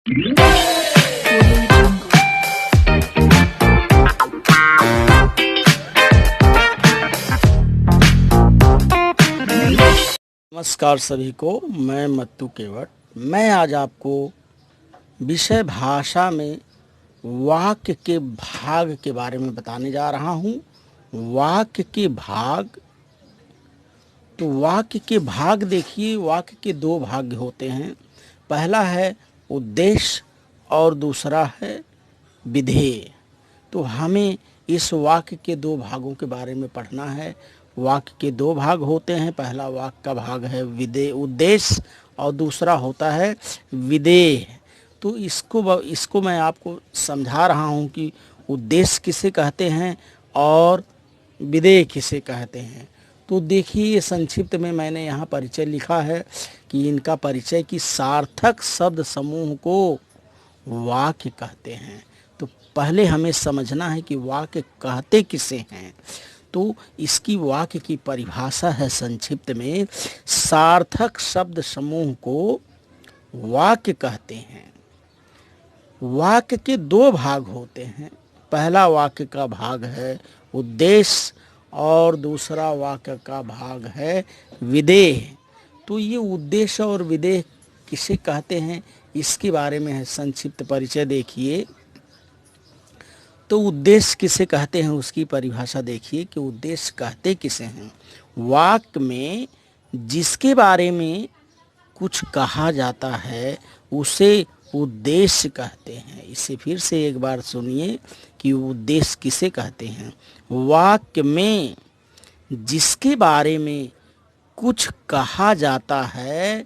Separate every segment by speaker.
Speaker 1: नमस्कार सभी को, मैं मत्तू केवट। मैं आज आपको विषय भाषा में वाक्य के भाग के बारे में बताने जा रहा हूँ। वाक्य के भाग, तो वाक्य के भाग देखिए, वाक्य के दो भाग होते हैं। पहला है उद्देश्य और दूसरा है विधेय। तो हमें इस वाक्य के दो भागों के बारे में पढ़ना है। वाक्य के दो भाग होते हैं। पहला वाक्य का भाग है विधेय, उद्देश्य, और दूसरा होता है विधेय। तो इसको मैं आपको समझा रहा हूँ कि उद्देश्य किसे कहते हैं और विधेय किसे कहते हैं। तो देखिए, संक्षिप्त में मैंने यहाँ परिचय लिखा है कि इनका परिचय कि सार्थक शब्द समूह को वाक्य कहते हैं। तो पहले हमें समझना है कि वाक्य कहते किसे हैं। तो इसकी वाक्य की परिभाषा है संक्षिप्त में, सार्थक शब्द समूह को वाक्य कहते हैं। वाक्य के दो भाग होते हैं। पहला वाक्य का भाग है उद्देश्य और दूसरा वाक्य का भाग है विधेय। तो ये उद्देश्य और विधेय किसे कहते हैं, इसके बारे में है संक्षिप्त परिचय। देखिए, तो उद्देश्य किसे कहते हैं उसकी परिभाषा देखिए कि उद्देश्य कहते किसे हैं। वाक्य में जिसके बारे में कुछ कहा जाता है उसे उद्देश्य कहते हैं। इसे फिर से एक बार सुनिए कि उद्देश्य किसे कहते हैं। वाक्य में जिसके बारे में कुछ कहा जाता है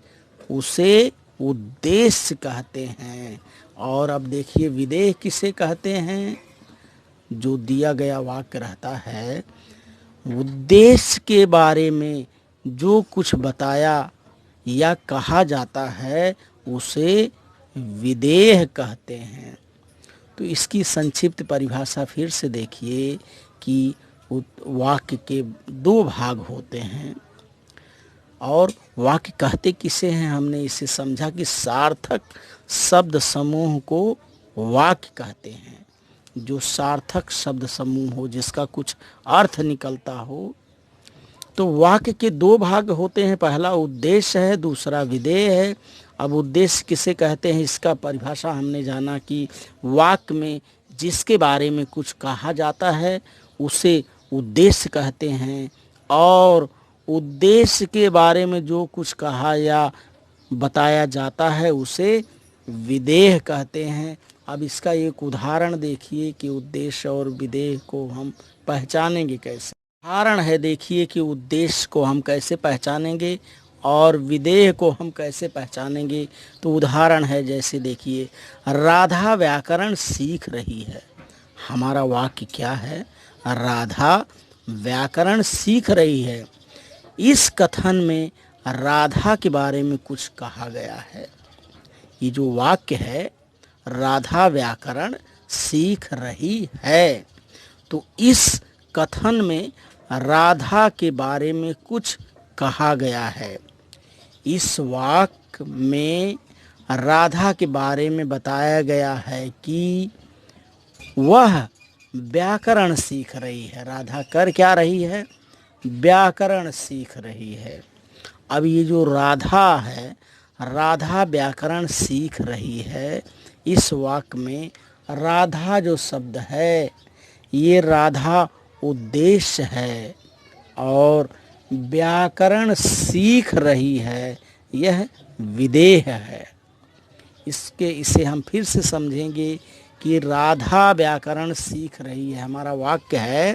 Speaker 1: उसे उद्देश्य कहते हैं। और अब देखिए, विधेय किसे कहते हैं। जो दिया गया वाक्य रहता है, उद्देश्य के बारे में जो कुछ बताया या कहा जाता है उसे विधेय कहते हैं। तो इसकी संक्षिप्त परिभाषा फिर से देखिए कि वाक्य के दो भाग होते हैं और वाक्य कहते किसे हैं। हमने इसे समझा कि सार्थक शब्द समूह को वाक्य कहते हैं। जो सार्थक शब्द समूह हो, जिसका कुछ अर्थ निकलता हो। तो वाक्य के दो भाग होते हैं। पहला उद्देश्य है, दूसरा विधेय है। अब उद्देश्य किसे कहते हैं, इसका परिभाषा हमने जाना कि वाक्य में जिसके बारे में कुछ कहा जाता है उसे उद्देश्य कहते हैं, और उद्देश्य के बारे में जो कुछ कहा या बताया जाता है उसे विधेय कहते हैं। अब इसका एक उदाहरण देखिए कि उद्देश्य और विधेय को हम पहचानेंगे कैसे। उदाहरण है, देखिए कि उद्देश्य को हम कैसे पहचानेंगे और विधेय को हम कैसे पहचानेंगे। तो उदाहरण है, जैसे देखिए, राधा व्याकरण सीख रही है। हमारा वाक्य क्या है, राधा व्याकरण सीख रही है। इस कथन में राधा के बारे में कुछ कहा गया है। ये जो वाक्य है, राधा व्याकरण सीख रही है, तो इस कथन में राधा के बारे में कुछ कहा गया है। इस वाक्य में राधा के बारे में बताया गया है कि वह व्याकरण सीख रही है। राधा कर क्या रही है, व्याकरण सीख रही है। अब ये जो राधा है, राधा व्याकरण सीख रही है। इस वाक्य में राधा जो शब्द है, ये राधा उद्देश्य है, और व्याकरण सीख रही है, यह विधेय है। इसे हम फिर से समझेंगे कि राधा व्याकरण सीख रही है। हमारा वाक्य है,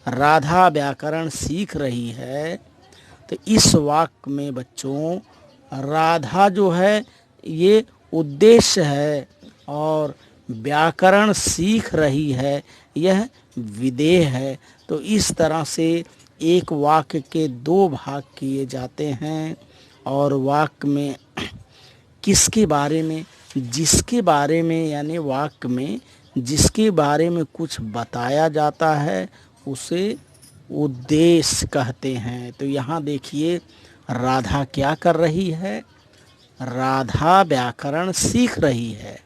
Speaker 1: राधा व्याकरण सीख रही है। तो इस वाक्य में बच्चों, राधा जो है ये उद्देश्य है और व्याकरण सीख रही है, यह विधेय है। तो इस तरह से एक वाक्य के दो भाग किए जाते हैं। और वाक्य में किसके बारे में, जिसके बारे में, यानी वाक्य में जिसके बारे में कुछ बताया जाता है उसे उद्देश्य कहते हैं। तो यहाँ देखिए, राधा क्या कर रही है, राधा व्याकरण सीख रही है।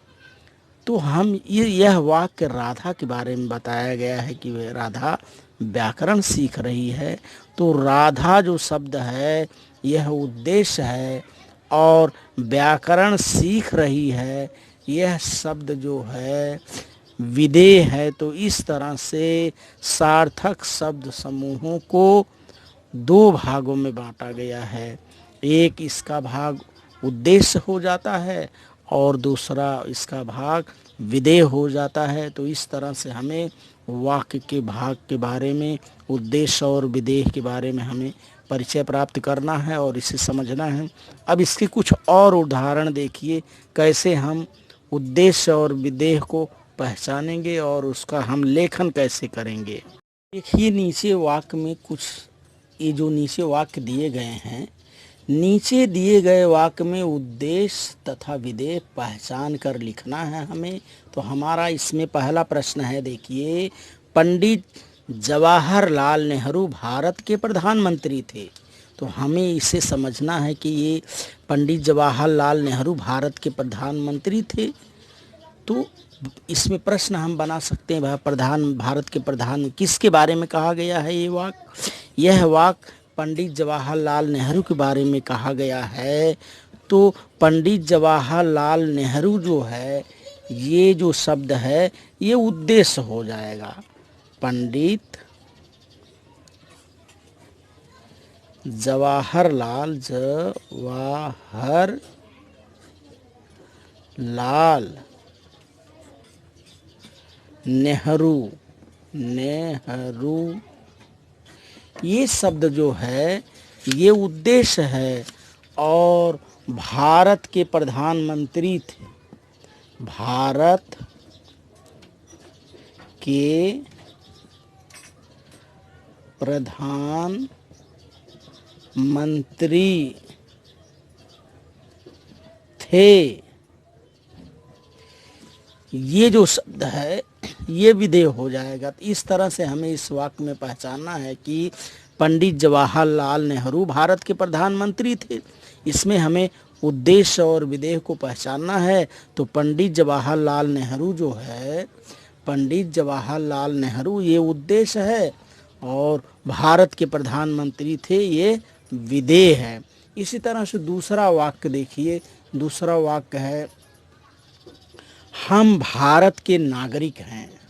Speaker 1: तो हम यह वाक्य राधा के बारे में बताया गया है कि वह राधा व्याकरण सीख रही है। तो राधा जो शब्द है यह उद्देश्य है, और व्याकरण सीख रही है यह शब्द जो है विदेह है। तो इस तरह से सार्थक शब्द समूहों को दो भागों में बांटा गया है। एक इसका भाग उद्देश्य हो जाता है और दूसरा इसका भाग विधेय हो जाता है। तो इस तरह से हमें वाक्य के भाग के बारे में, उद्देश्य और विधेय के बारे में हमें परिचय प्राप्त करना है और इसे समझना है। अब इसके कुछ और उदाहरण देखिए, कैसे हम उद्देश्य और विधेय को पहचानेंगे और उसका हम लेखन कैसे करेंगे। देखिए नीचे वाक्य में कुछ, ये जो नीचे वाक्य दिए गए हैं, नीचे दिए गए वाक्य में उद्देश्य तथा विधेय पहचान कर लिखना है हमें। तो हमारा इसमें पहला प्रश्न है, देखिए, पंडित जवाहरलाल नेहरू भारत के प्रधानमंत्री थे। तो हमें इसे समझना है कि ये पंडित जवाहरलाल नेहरू भारत के प्रधानमंत्री थे। तो इसमें प्रश्न हम बना सकते हैं, भारत के प्रधान किसके बारे में कहा गया है। यह वाक्य पंडित जवाहरलाल नेहरू के बारे में कहा गया है। तो पंडित जवाहरलाल नेहरू जो है, ये जो शब्द है ये उद्देश्य हो जाएगा। पंडित जवाहरलाल नेहरू ये शब्द जो है ये उद्देश्य है और भारत के प्रधानमंत्री थे। भारत के प्रधानमंत्री थे। ये जो शब्द है ये विधेय हो जाएगा। तो इस तरह से हमें इस वाक्य में पहचानना है कि पंडित जवाहरलाल नेहरू भारत के प्रधानमंत्री थे। इसमें हमें उद्देश्य और विधेय को पहचानना है। तो पंडित जवाहरलाल नेहरू जो है, पंडित जवाहरलाल नेहरू ये उद्देश्य है और भारत के प्रधानमंत्री थे ये विधेय है। इसी तरह से दूसरा वाक्य देखिए, दूसरा वाक्य है, हम भारत के नागरिक हैं।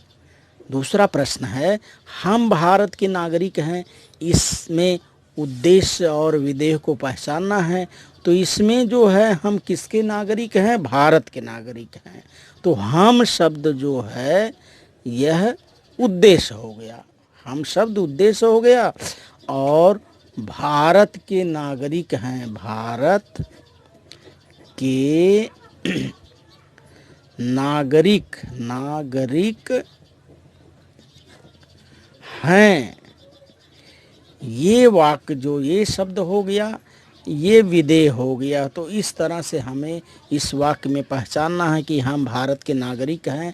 Speaker 1: दूसरा प्रश्न है, हम भारत के नागरिक हैं। इसमें उद्देश्य और विधेय को पहचानना है। तो इसमें जो है हम किसके नागरिक हैं, भारत के नागरिक हैं। तो हम शब्द जो है यह उद्देश्य हो गया, हम शब्द उद्देश्य हो गया और भारत के नागरिक हैं, भारत के नागरिक हैं। ये वाक्य जो ये शब्द हो गया ये विधेय हो गया। तो इस तरह से हमें इस वाक्य में पहचानना है कि हम भारत के नागरिक हैं।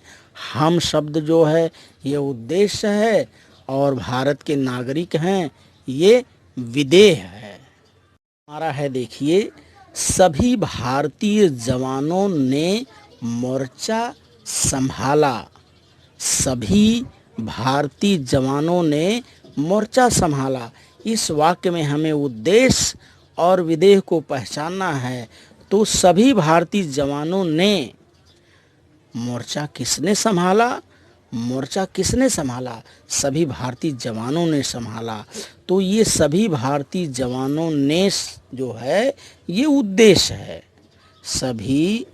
Speaker 1: हम शब्द जो है ये उद्देश्य है और भारत के नागरिक हैं ये विधेय है। हमारा है, देखिए, सभी भारतीय जवानों ने मोर्चा संभाला। सभी भारतीय जवानों ने मोर्चा संभाला। इस वाक्य में हमें उद्देश्य और विधेय को पहचानना है। तो सभी भारतीय जवानों ने, मोर्चा किसने संभाला, मोर्चा किसने संभाला, सभी भारतीय जवानों ने संभाला। तो ये सभी भारतीय जवानों ने जो है ये उद्देश्य है। सभी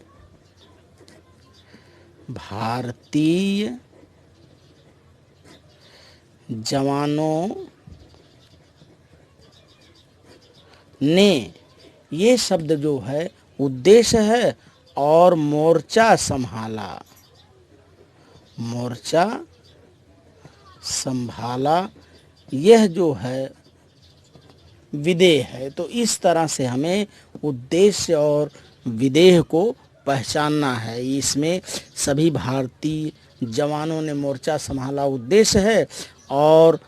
Speaker 1: भारतीय जवानों ने, ये शब्द जो है उद्देश्य है और मोर्चा संभाला, मोर्चा संभाला यह जो है विधेय है। तो इस तरह से हमें उद्देश्य और विधेय को पहचानना है। इसमें सभी भारतीय जवानों ने मोर्चा संभाला उद्देश्य है और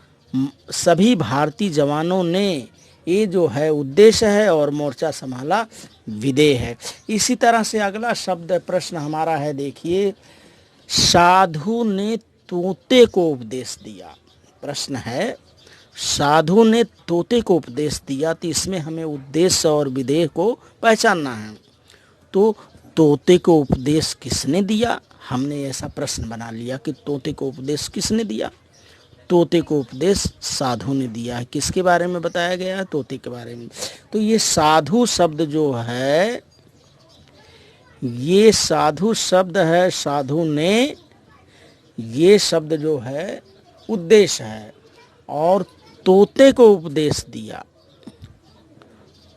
Speaker 1: सभी भारतीय जवानों ने ये जो है उद्देश्य है और मोर्चा संभाला विदेह है। इसी तरह से अगला शब्द प्रश्न हमारा है, देखिए, साधु ने तोते को उपदेश दिया। प्रश्न है, साधु ने तोते को उपदेश दिया, तो इसमें हमें उद्देश्य और विधेय को पहचानना है। तो तोते को उपदेश किसने दिया, हमने ऐसा प्रश्न बना लिया कि तोते को उपदेश किसने दिया। तोते को उपदेश साधु ने दिया है। किसके बारे में बताया गया है, तोते के बारे में। तो ये साधु शब्द जो है, ये साधु शब्द है, साधु ने, ये शब्द जो है उद्देश्य है, और तोते को उपदेश दिया,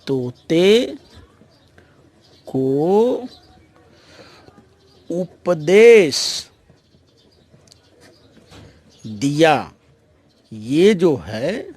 Speaker 1: तोते को उपदेश दिया, ये जो है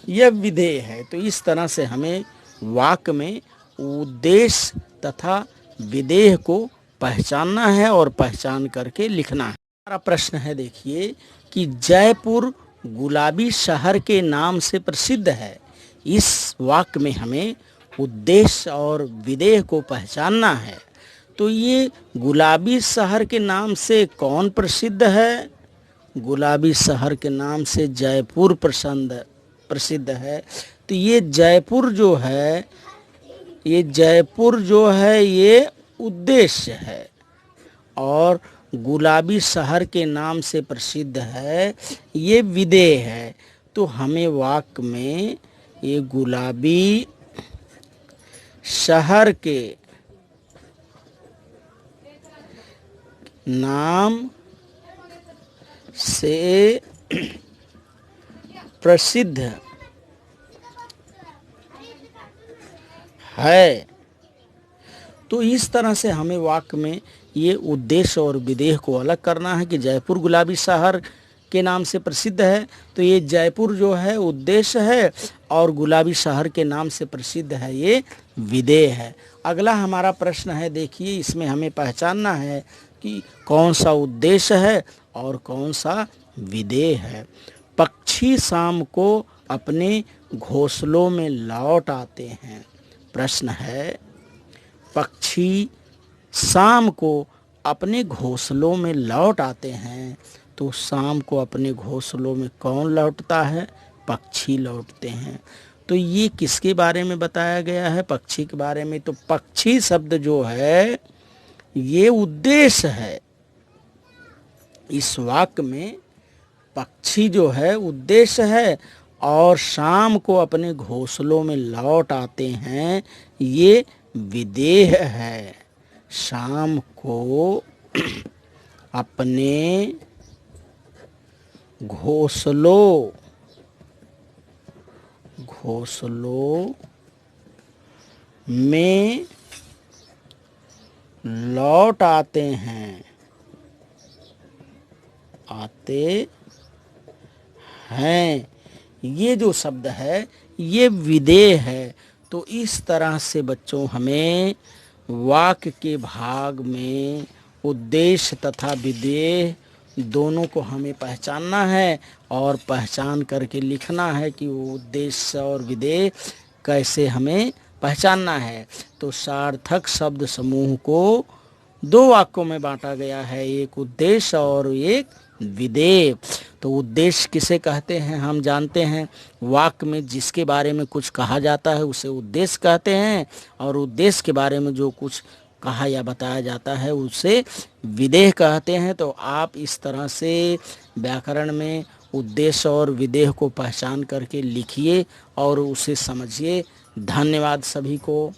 Speaker 1: यह विधेय है। तो इस तरह से हमें वाक्य में उद्देश्य तथा विधेय को पहचानना है और पहचान करके लिखना है। हमारा प्रश्न है, देखिए, कि जयपुर गुलाबी शहर के नाम से प्रसिद्ध है। इस वाक्य में हमें उद्देश्य और विधेय को पहचानना है। तो ये गुलाबी शहर के नाम से कौन प्रसिद्ध है, गुलाबी शहर के नाम से जयपुर प्रसिद्ध है। तो ये जयपुर जो है, ये जयपुर जो है ये उद्देश्य है, और गुलाबी शहर के नाम से प्रसिद्ध है ये विधेय है। तो हमें वाक्य में ये गुलाबी शहर के नाम से प्रसिद्ध है। तो इस तरह से हमें वाक्य में ये उद्देश्य और विधेय को अलग करना है कि जयपुर गुलाबी शहर के नाम से प्रसिद्ध है, तो ये जयपुर जो है उद्देश्य है और गुलाबी शहर के नाम से प्रसिद्ध है ये विधेय है। अगला हमारा प्रश्न है, देखिए, इसमें हमें पहचानना है कि कौन सा उद्देश्य है और कौन सा विधेय है। पक्षी शाम को अपने घोंसलों में लौट आते हैं। प्रश्न है, पक्षी शाम को अपने घोंसलों में लौट आते हैं। तो शाम को अपने घोंसलों में कौन लौटता है, पक्षी लौटते हैं। तो ये किसके बारे में बताया गया है, पक्षी के बारे में। तो पक्षी शब्द जो है ये उद्देश्य है। इस वाक्य में पक्षी जो है उद्देश्य है और शाम को अपने घोंसलों में लौट आते हैं ये विधेय है। शाम को अपने घोंसलों में लौट आते हैं ये जो शब्द है ये विधेय है। तो इस तरह से बच्चों हमें वाक्य के भाग में उद्देश्य तथा विधेय दोनों को हमें पहचानना है और पहचान करके लिखना है कि वो उद्देश्य और विधेय कैसे हमें पहचानना है। तो सार्थक शब्द समूह को दो वाक्यों में बांटा गया है, एक उद्देश्य और एक विधेय। तो उद्देश्य किसे कहते हैं हम जानते हैं, वाक्य में जिसके बारे में कुछ कहा जाता है उसे उद्देश्य कहते हैं, और उद्देश्य के बारे में जो कुछ कहा या बताया जाता है उसे विधेय कहते हैं। तो आप इस तरह से व्याकरण में उद्देश्य और विधेय को पहचान करके लिखिए और उसे समझिए। धन्यवाद सभी को।